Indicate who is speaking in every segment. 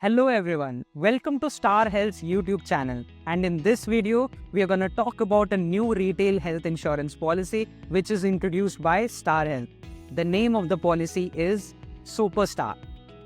Speaker 1: Hello everyone, welcome to Star Health's YouTube channel, and in this video we are going to talk about a new retail health insurance policy which is introduced by Star Health. The name of the policy is Superstar.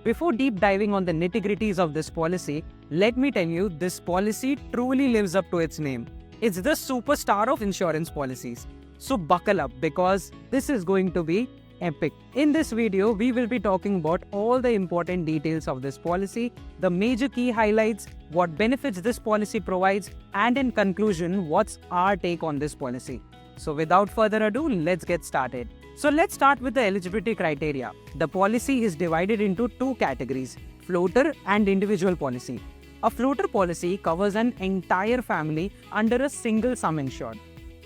Speaker 1: Before deep diving on the nitty-gritties of this policy, let me tell you this policy truly lives up to its name. It's the superstar of insurance policies. So buckle up because this is going to be epic. In this video, we will be talking about all the important details of this policy, the major key highlights, what benefits this policy provides, and in conclusion, what's our take on this policy. So without further ado, let's get started. So let's start with the eligibility criteria. The policy is divided into two categories, floater and individual policy. A floater policy covers an entire family under a single sum insured.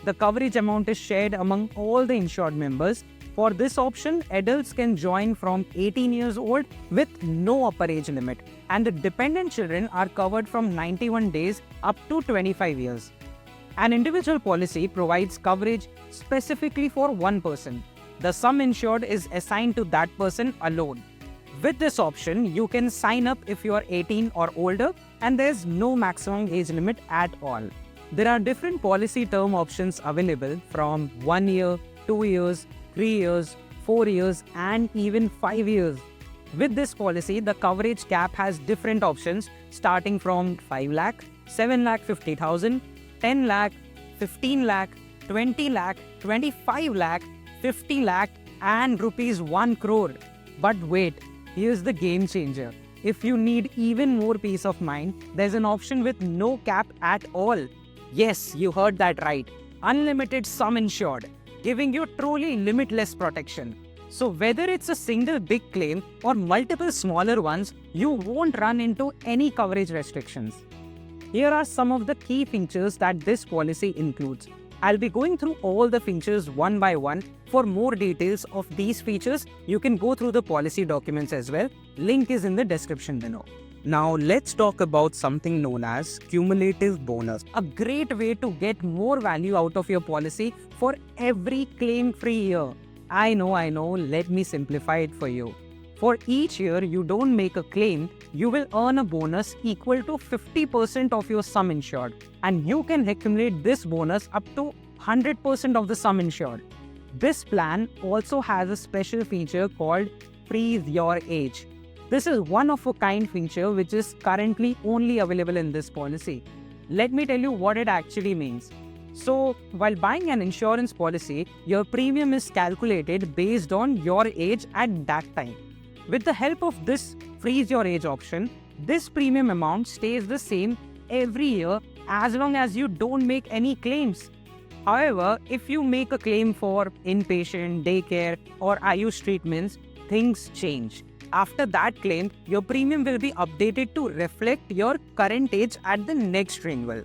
Speaker 1: The coverage amount is shared among all the insured members. For this option, adults can join from 18 years old with no upper age limit, and the dependent children are covered from 91 days up to 25 years. An individual policy provides coverage specifically for one person. The sum insured is assigned to that person alone. With this option, you can sign up if you are 18 or older, and there is no maximum age limit at all. There are different policy term options available from 1 year, 2 years, 3 years, 4 years, and even 5 years. With this policy, the coverage cap has different options starting from 5 lakh, 7 lakh 50,000, 10 lakh, 15 lakh, 20 lakh, 25 lakh, 50 lakh, and rupees 1 crore. But wait, here's the game changer. If you need even more peace of mind, there's an option with no cap at all. Yes, you heard that right. Unlimited sum insured, giving you truly limitless protection. So whether it's a single big claim or multiple smaller ones, you won't run into any coverage restrictions. Here are some of the key features that this policy includes. I'll be going through all the features one by one. For more details of these features, you can go through the policy documents as well. Link is in the description below. Now let's talk about something known as cumulative bonus. A great way to get more value out of your policy for every claim-free year. I know, let me simplify it for you. For each year you don't make a claim, you will earn a bonus equal to 50% of your sum insured. And you can accumulate this bonus up to 100% of the sum insured. This plan also has a special feature called Freeze Your Age. This is one of a kind feature which is currently only available in this policy. Let me tell you what it actually means. So, while buying an insurance policy, your premium is calculated based on your age at that time. With the help of this Freeze Your Age option, this premium amount stays the same every year as long as you don't make any claims. However, if you make a claim for inpatient, daycare, or Ayush treatments, things change. After that claim, your premium will be updated to reflect your current age at the next renewal.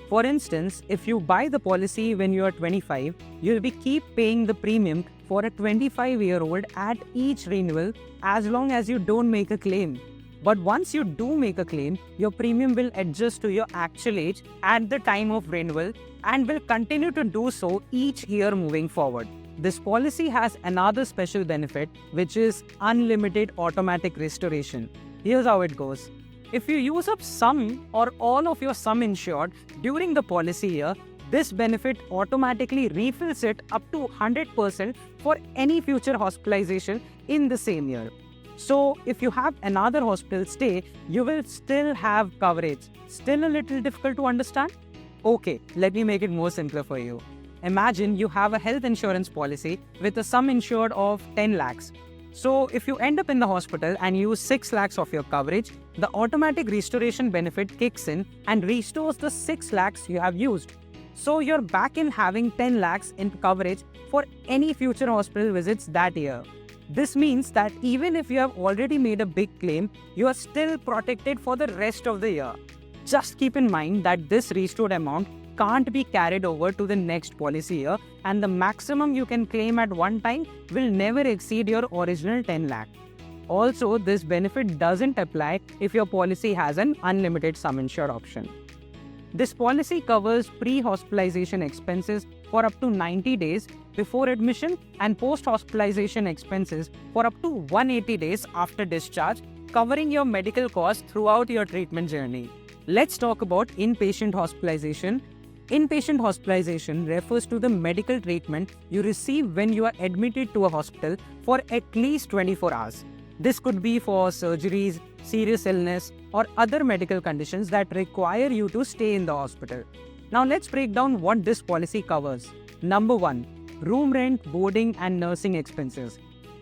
Speaker 1: For instance, if you buy the policy when you are 25, you'll be keep paying the premium for a 25-year-old at each renewal as long as you don't make a claim. But once you do make a claim, your premium will adjust to your actual age at the time of renewal and will continue to do so each year moving forward. This policy has another special benefit, which is unlimited automatic restoration. Here's how it goes. If you use up some or all of your sum insured during the policy year, this benefit automatically refills it up to 100% for any future hospitalization in the same year. So if you have another hospital stay, you will still have coverage. Still a little difficult to understand? Okay, let me make it more simpler for you. Imagine you have a health insurance policy with a sum insured of 10 lakhs. So if you end up in the hospital and use 6 lakhs of your coverage, the automatic restoration benefit kicks in and restores the 6 lakhs you have used. So you're back in having 10 lakhs in coverage for any future hospital visits that year. This means that even if you have already made a big claim, you are still protected for the rest of the year. Just keep in mind that this restored amount can't be carried over to the next policy year, and the maximum you can claim at one time will never exceed your original 10 lakh. Also, this benefit doesn't apply if your policy has an unlimited sum insured option. This policy covers pre-hospitalization expenses for up to 90 days before admission and post-hospitalization expenses for up to 180 days after discharge covering your medical costs throughout your treatment journey. Let's talk about inpatient hospitalization. Inpatient hospitalization refers to the medical treatment you receive when you are admitted to a hospital for at least 24 hours. This could be for surgeries, serious illness, or other medical conditions that require you to stay in the hospital. Now let's break down what this policy covers. Number 1. Room rent, boarding, and nursing expenses.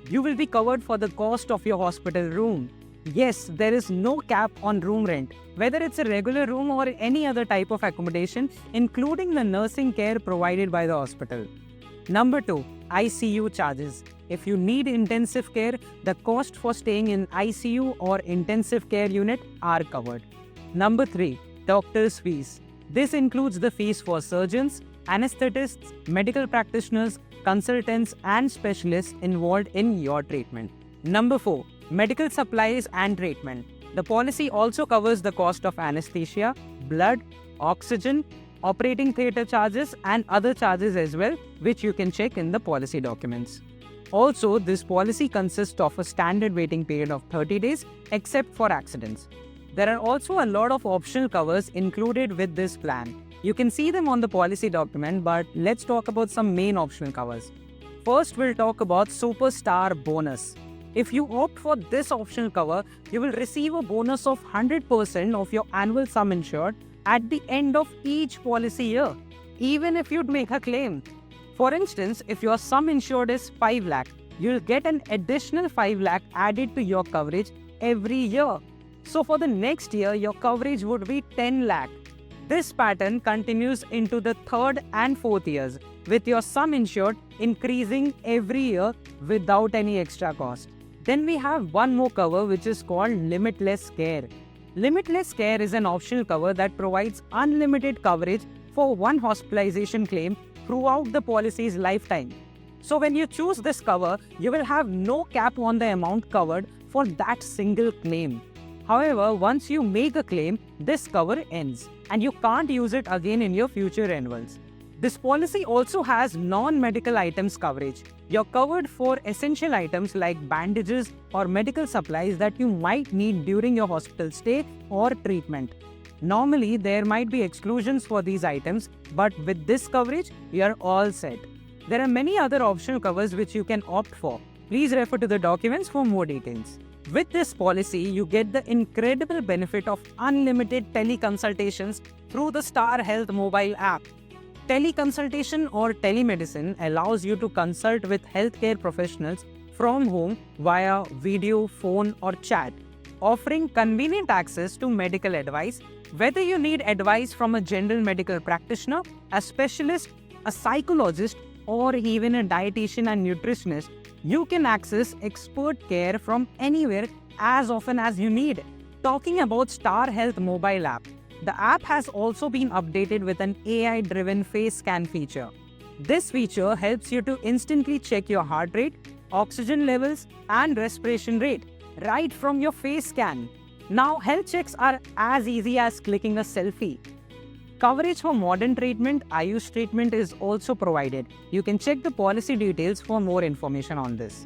Speaker 1: You will be covered for the cost of your hospital room. Yes, there is no cap on room rent, whether it's a regular room or any other type of accommodation, including the nursing care provided by the hospital. Number 2. ICU charges. If you need intensive care, the cost for staying in ICU or intensive care unit are covered. Number 3. Doctor's fees. This includes the fees for surgeons, anesthetists, medical practitioners, consultants, and specialists involved in your treatment. Number 4. Medical supplies and treatment. The policy also covers the cost of anesthesia, blood, oxygen, operating theatre charges, and other charges as well, which you can check in the policy documents. Also, this policy consists of a standard waiting period of 30 days, except for accidents. There are also a lot of optional covers included with this plan. You can see them on the policy document, but let's talk about some main optional covers. First, we'll talk about Superstar Bonus. If you opt for this optional cover, you will receive a bonus of 100% of your annual sum insured at the end of each policy year, even if you'd make a claim. For instance, if your sum insured is 5 lakh, you'll get an additional 5 lakh added to your coverage every year. So for the next year, your coverage would be 10 lakh. This pattern continues into the 3rd and 4th years, with your sum insured increasing every year without any extra cost. Then we have one more cover, which is called Limitless Care. Limitless Care is an optional cover that provides unlimited coverage for one hospitalization claim throughout the policy's lifetime. So when you choose this cover, you will have no cap on the amount covered for that single claim. However, once you make a claim, this cover ends and you can't use it again in your future renewals. This policy also has non-medical items coverage. You're covered for essential items like bandages or medical supplies that you might need during your hospital stay or treatment. Normally, there might be exclusions for these items, but with this coverage, you are all set. There are many other optional covers which you can opt for. Please refer to the documents for more details. With this policy, you get the incredible benefit of unlimited teleconsultations through the Star Health mobile app. Teleconsultation or telemedicine allows you to consult with healthcare professionals from home via video, phone, or chat, offering convenient access to medical advice. Whether you need advice from a general medical practitioner, a specialist, a psychologist, or even a dietitian and nutritionist, you can access expert care from anywhere as often as you need. Talking about Star Health mobile app, the app has also been updated with an AI-driven face scan feature. This feature helps you to instantly check your heart rate, oxygen levels, and respiration rate right from your face scan. Now, health checks are as easy as clicking a selfie. Coverage for modern treatment, Ayush treatment is also provided. You can check the policy details for more information on this.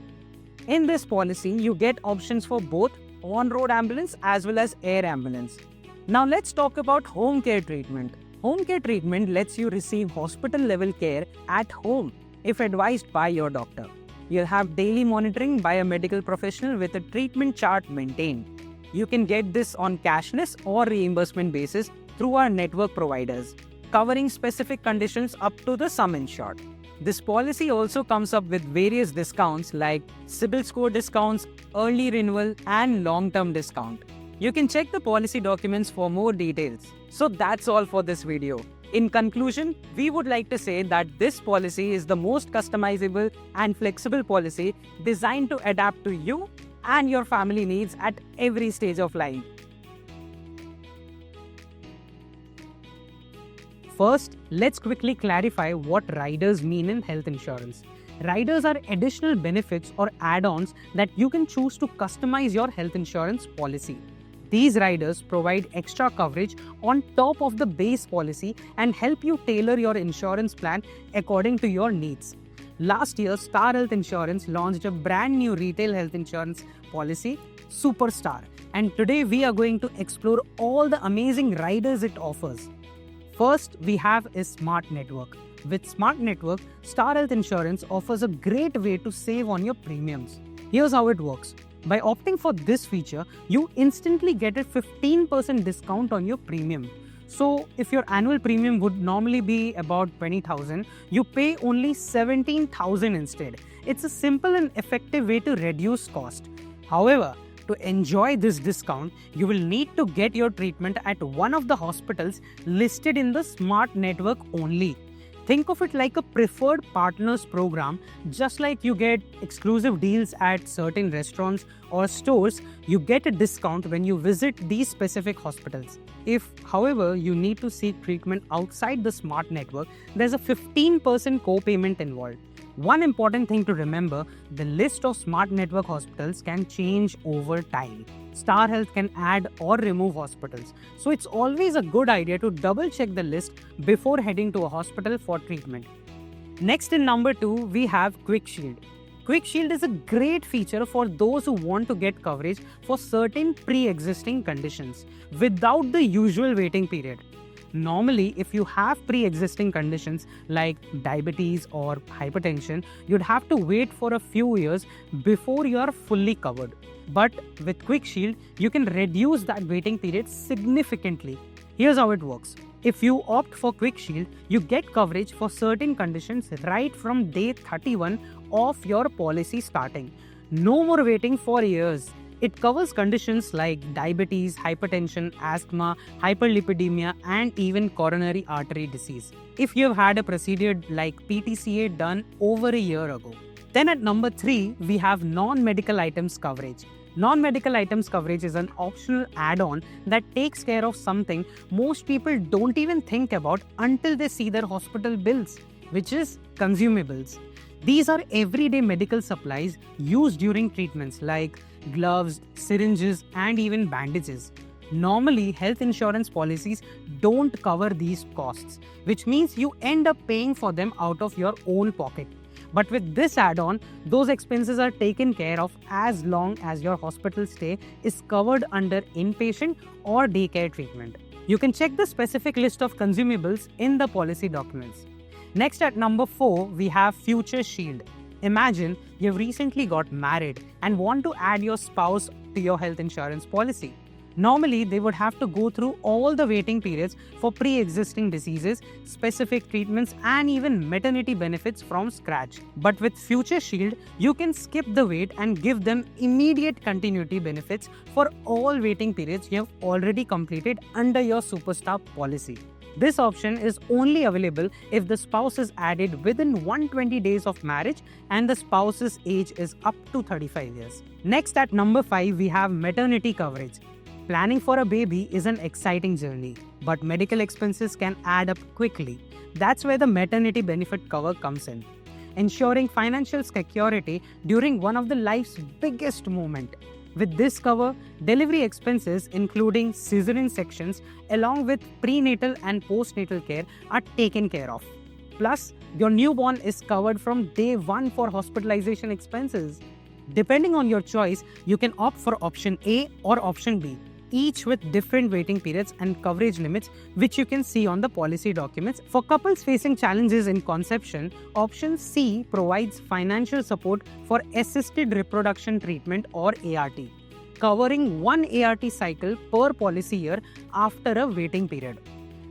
Speaker 1: In this policy, you get options for both on-road ambulance as well as air ambulance. Now let's talk about home care treatment. Home care treatment lets you receive hospital-level care at home if advised by your doctor. You'll have daily monitoring by a medical professional with a treatment chart maintained. You can get this on cashless or reimbursement basis through our network providers, covering specific conditions up to the sum insured. This policy also comes up with various discounts like CIBIL score discounts, early renewal, and long-term discount. You can check the policy documents for more details. So that's all for this video. In conclusion, we would like to say that this policy is the most customizable and flexible policy designed to adapt to you and your family needs at every stage of life. First, let's quickly clarify what riders mean in health insurance. Riders are additional benefits or add-ons that you can choose to customize your health insurance policy. These riders provide extra coverage on top of the base policy and help you tailor your insurance plan according to your needs. Last year, Star Health Insurance launched a brand new retail health insurance policy, Superstar. and today we are going to explore all the amazing riders it offers. First, we have is Smart Network. With Smart Network, Star Health Insurance offers a great way to save on your premiums. Here's how it works. By opting for this feature, you instantly get a 15% discount on your premium. So, if your annual premium would normally be about 20,000, you pay only 17,000 instead. It's a simple and effective way to reduce cost. However, to enjoy this discount, you will need to get your treatment at one of the hospitals listed in the Smart Network only. Think of it like a preferred partners program. Just like you get exclusive deals at certain restaurants or stores, you get a discount when you visit these specific hospitals. If, however, you need to seek treatment outside the Smart Network, there's a 15% co-payment involved. One important thing to remember, the list of Smart Network hospitals can change over time. Star Health can add or remove hospitals. So it's always a good idea to double check the list before heading to a hospital for treatment. Next in number 2, we have Quick Shield. Quick Shield is a great feature for those who want to get coverage for certain pre-existing conditions without the usual waiting period. Normally, if you have pre-existing conditions like diabetes or hypertension, you'd have to wait for a few years before you are fully covered. But with Quick Shield, you can reduce that waiting period significantly. Here's how it works. If you opt for Quick Shield, you get coverage for certain conditions right from day 31 of your policy starting. No more waiting for years. It covers conditions like diabetes, hypertension, asthma, hyperlipidemia, and even coronary artery disease, if you've had a procedure like PTCA done over a year ago. Then at number 3, we have non-medical items coverage. Non-medical items coverage is an optional add-on that takes care of something most people don't even think about until they see their hospital bills, which is consumables. These are everyday medical supplies used during treatments like gloves, syringes, and even bandages. Normally, health insurance policies don't cover these costs, which means you end up paying for them out of your own pocket. But with this add-on, those expenses are taken care of as long as your hospital stay is covered under inpatient or daycare treatment. You can check the specific list of consumables in the policy documents. Next at number 4, we have Future Shield. Imagine you've recently got married and want to add your spouse to your health insurance policy. Normally, they would have to go through all the waiting periods for pre-existing diseases, specific treatments, and even maternity benefits from scratch. But with Future Shield, you can skip the wait and give them immediate continuity benefits for all waiting periods you have already completed under your Superstar policy. This option is only available if the spouse is added within 120 days of marriage and the spouse's age is up to 35 years. Next at number 5, we have maternity coverage. Planning for a baby is an exciting journey, but medical expenses can add up quickly. That's where the maternity benefit cover comes in, ensuring financial security during one of the life's biggest moments. With this cover, delivery expenses including cesarean sections along with prenatal and postnatal care are taken care of. Plus, your newborn is covered from day 1 for hospitalization expenses. Depending on your choice, you can opt for option A or option B, each with different waiting periods and coverage limits, which you can see on the policy documents. For couples facing challenges in conception, option C provides financial support for assisted reproduction treatment or ART, covering one ART cycle per policy year after a waiting period.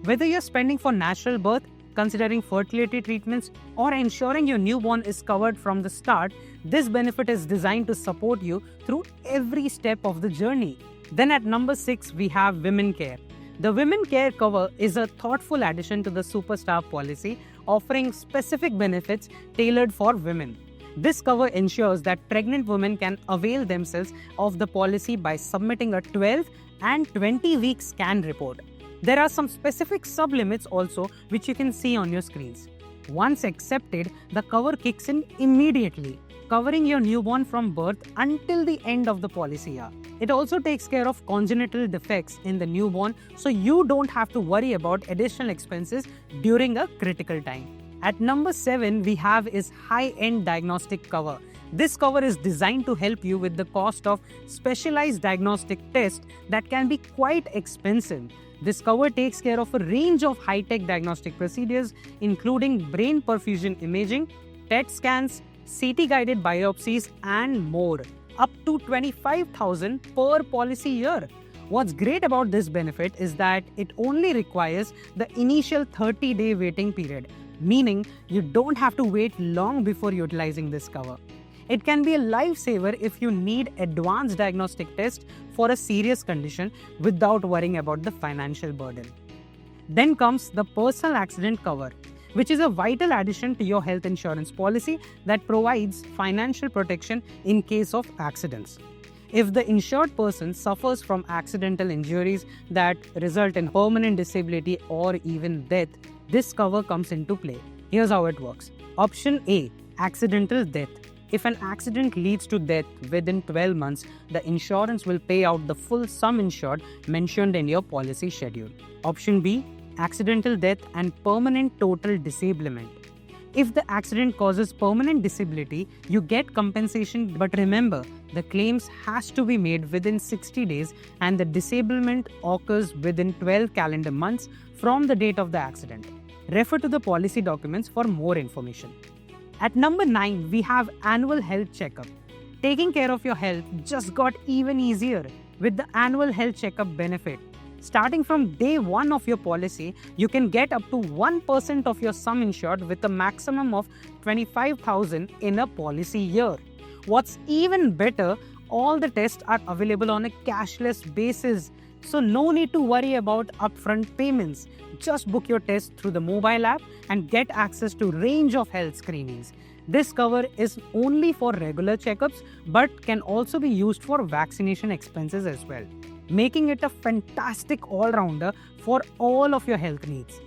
Speaker 1: Whether you're spending for natural birth, considering fertility treatments, or ensuring your newborn is covered from the start, this benefit is designed to support you through every step of the journey. Then at number 6, we have Women Care. The Women Care cover is a thoughtful addition to the Superstar policy, offering specific benefits tailored for women. This cover ensures that pregnant women can avail themselves of the policy by submitting a 12 and 20-week scan report. There are some specific sublimits also, which you can see on your screens. Once accepted, the cover kicks in immediately, covering your newborn from birth until the end of the policy year. It also takes care of congenital defects in the newborn, so you don't have to worry about additional expenses during a critical time. At number 7, we have is high-end diagnostic cover. This cover is designed to help you with the cost of specialized diagnostic tests that can be quite expensive. This cover takes care of a range of high-tech diagnostic procedures, including brain perfusion imaging, PET scans, CT-guided biopsies, and more, up to $25,000 per policy year. What's great about this benefit is that it only requires the initial 30-day waiting period, meaning you don't have to wait long before utilizing this cover. It can be a lifesaver if you need advanced diagnostic tests for a serious condition without worrying about the financial burden. Then comes the personal accident cover, which is a vital addition to your health insurance policy that provides financial protection in case of accidents. If the insured person suffers from accidental injuries that result in permanent disability or even death, this cover comes into play. Here's how it works. Option A, accidental death. If an accident leads to death within 12 months, the insurance will pay out the full sum insured mentioned in your policy schedule. Option B, accidental death and permanent total disablement. If the accident causes permanent disability, you get compensation, but remember, the claims has to be made within 60 days and the disablement occurs within 12 calendar months from the date of the accident. Refer to the policy documents for more information. At number 9, we have annual health checkup. Taking care of your health just got even easier with the annual health checkup benefit. Starting from day 1 of your policy, you can get up to 1% of your sum insured with a maximum of $25,000 in a policy year. What's even better, all the tests are available on a cashless basis. So no need to worry about upfront payments. Just book your test through the mobile app and get access to range of health screenings. This cover is only for regular checkups but can also be used for vaccination expenses as well, making it a fantastic all-rounder for all of your health needs.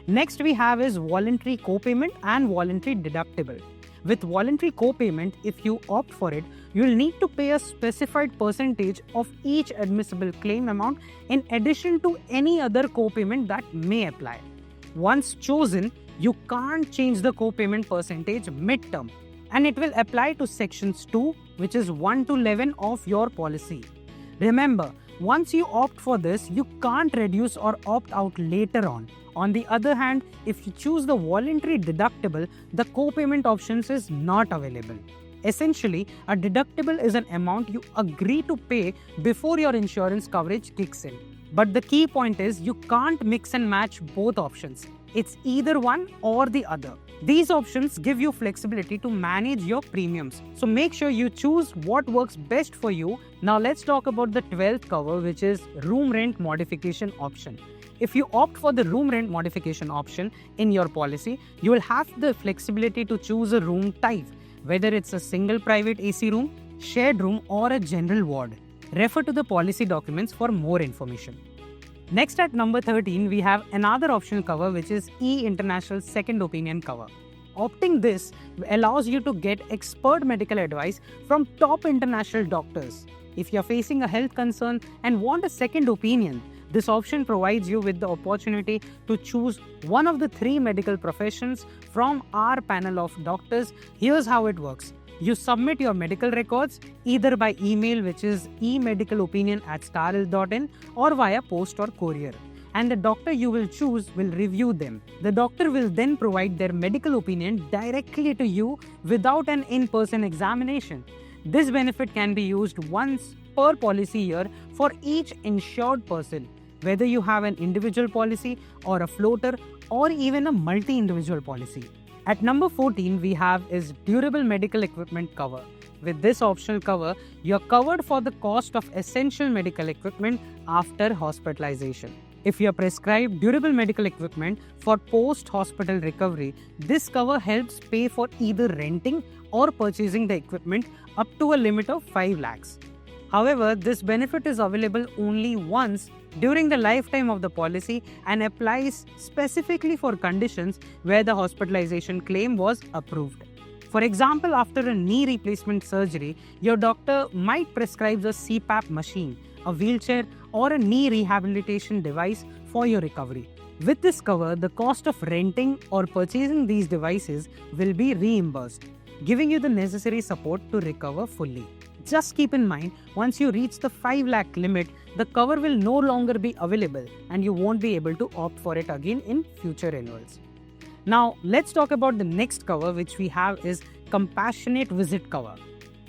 Speaker 1: Next we have is voluntary co-payment and voluntary deductible. With voluntary co-payment, if you opt for it, you'll need to pay a specified percentage of each admissible claim amount in addition to any other co-payment that may apply. Once chosen, you can't change the co-payment percentage mid-term, and it will apply to sections 2, which is 1 to 11 of your policy. Remember, once you opt for this, you can't reduce or opt out later on. On the other hand, if you choose the voluntary deductible, the co-payment options is not available. Essentially, a deductible is an amount you agree to pay before your insurance coverage kicks in. But the key point is you can't mix and match both options. It's either one or the other. These options give you flexibility to manage your premiums. So make sure you choose what works best for you. Now let's talk about the 12th cover, which is room rent modification option. If you opt for the room rent modification option in your policy, you will have the flexibility to choose a room type, whether it's a single private AC room, shared room, or a general ward. Refer to the policy documents for more information. Next, at number 13, we have another optional cover, which is E-International Second Opinion cover. Opting this allows you to get expert medical advice from top international doctors. If you're facing a health concern and want a second opinion, this option provides you with the opportunity to choose one of the 3 medical professions from our panel of doctors. Here's how it works. You submit your medical records either by email, which is emedicalopinion@starhealth.in, or via post or courier. And the doctor you will choose will review them. The doctor will then provide their medical opinion directly to you without an in-person examination. This benefit can be used once per policy year for each insured person, whether you have an individual policy or a floater or even a multi-individual policy. At number 14, we have is durable medical equipment cover. With this optional cover, you're covered for the cost of essential medical equipment after hospitalization. If you're prescribed durable medical equipment for post-hospital recovery, this cover helps pay for either renting or purchasing the equipment up to a limit of 5 lakhs. However, this benefit is available only once during the lifetime of the policy and applies specifically for conditions where the hospitalization claim was approved. For example, after a knee replacement surgery, your doctor might prescribe a CPAP machine, a wheelchair, or a knee rehabilitation device for your recovery. With this cover, the cost of renting or purchasing these devices will be reimbursed. giving you the necessary support to recover fully. Just keep in mind, once you reach the 5 lakh limit, the cover will no longer be available and you won't be able to opt for it again in future renewals. Now, let's talk about the next cover which we have is compassionate visit cover.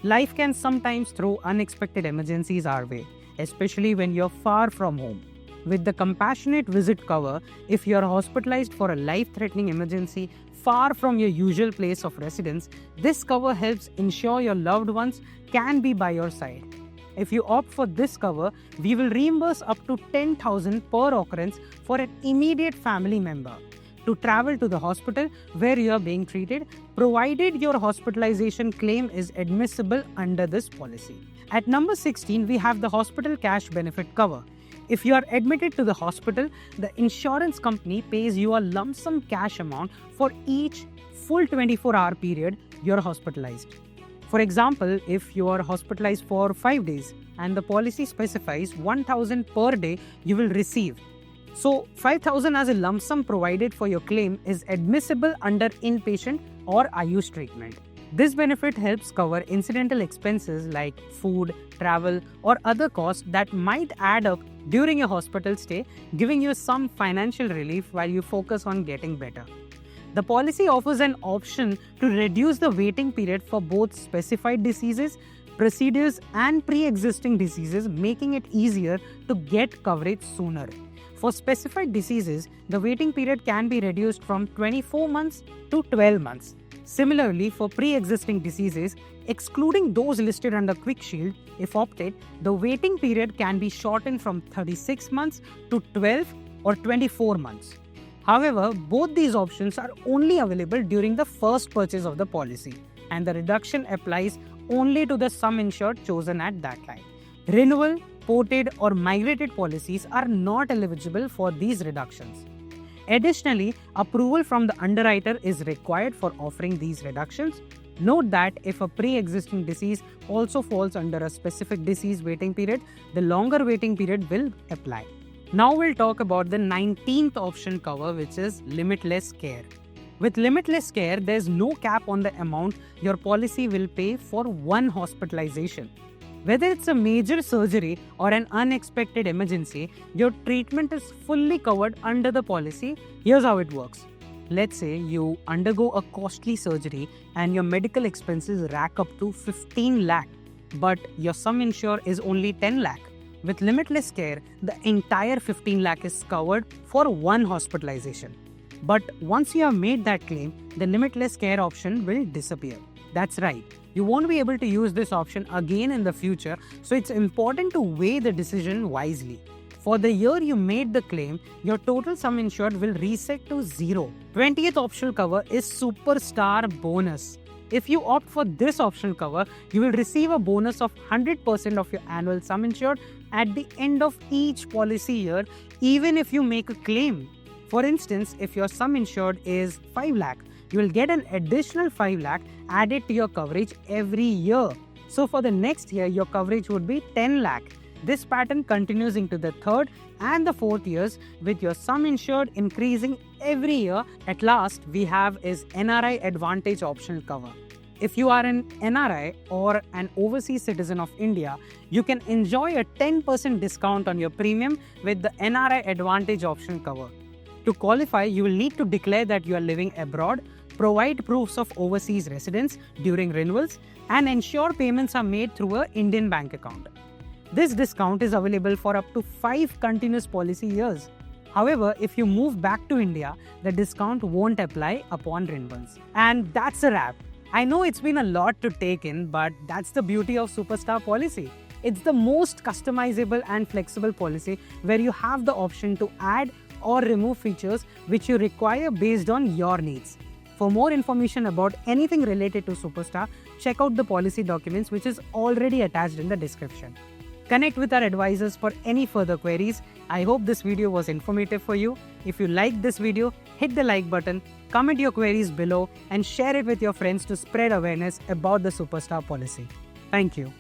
Speaker 1: Life can sometimes throw unexpected emergencies our way, especially when you're far from home. With the compassionate visit cover, if you're hospitalized for a life-threatening emergency far from your usual place of residence, this cover helps ensure your loved ones can be by your side. If you opt for this cover, we will reimburse up to 10,000 per occurrence for an immediate family member to travel to the hospital where you are being treated, provided your hospitalization claim is admissible under this policy. At number 16, we have the hospital cash benefit cover. If you are admitted to the hospital, the insurance company pays you a lump sum cash amount for each full 24-hour period you're hospitalized. For example, if you are hospitalized for 5 days and the policy specifies 1,000 per day you will receive. So 5,000 as a lump sum provided for your claim is admissible under inpatient or Ayush treatment. This benefit helps cover incidental expenses like food, travel, or other costs that might add up during a hospital stay, giving you some financial relief while you focus on getting better. The policy offers an option to reduce the waiting period for both specified diseases, procedures, and pre-existing diseases, making it easier to get coverage sooner. For specified diseases, the waiting period can be reduced from 24 months to 12 months. Similarly, for pre-existing diseases, excluding those listed under Quick Shield, if opted, the waiting period can be shortened from 36 months to 12 or 24 months. However, both these options are only available during the first purchase of the policy, and the reduction applies only to the sum insured chosen at that time. Renewal, ported, or migrated policies are not eligible for these reductions. Additionally, approval from the underwriter is required for offering these reductions. Note that if a pre-existing disease also falls under a specific disease waiting period, the longer waiting period will apply. Now we'll talk about the 19th option cover, which is limitless care. With limitless care, there's no cap on the amount your policy will pay for one hospitalization. Whether it's a major surgery or an unexpected emergency, your treatment is fully covered under the policy. Here's how it works. Let's say you undergo a costly surgery and your medical expenses rack up to 15 lakh, but your sum insured is only 10 lakh. With limitless care, the entire 15 lakh is covered for one hospitalization. But once you have made that claim, the limitless care option will disappear. That's right. You won't be able to use this option again in the future, so it's important to weigh the decision wisely. For the year you made the claim, your total sum insured will reset to 0. 20th optional cover is Superstar Bonus. If you opt for this optional cover, you will receive a bonus of 100% of your annual sum insured at the end of each policy year, even if you make a claim. For instance, if your sum insured is 5 lakh, you will get an additional 5 lakh added to your coverage every year. So for the next year, your coverage would be 10 lakh. This pattern continues into the third and the fourth years, with your sum insured increasing every year. At last, we have is NRI Advantage optional cover. If you are an NRI or an overseas citizen of India, you can enjoy a 10% discount on your premium with the NRI Advantage optional cover. To qualify, you will need to declare that you are living abroad, provide proofs of overseas residence during renewals, and ensure payments are made through an Indian bank account. This discount is available for up to 5 continuous policy years. However, if you move back to India, the discount won't apply upon renewals. And that's a wrap. I know it's been a lot to take in, but that's the beauty of Superstar policy. It's the most customizable and flexible policy where you have the option to add or remove features which you require based on your needs. For more information about anything related to Superstar, check out the policy documents which is already attached in the description. Connect with our advisors for any further queries. I hope this video was informative for you. If you liked this video, hit the like button, comment your queries below, and share it with your friends to spread awareness about the Superstar policy. Thank you.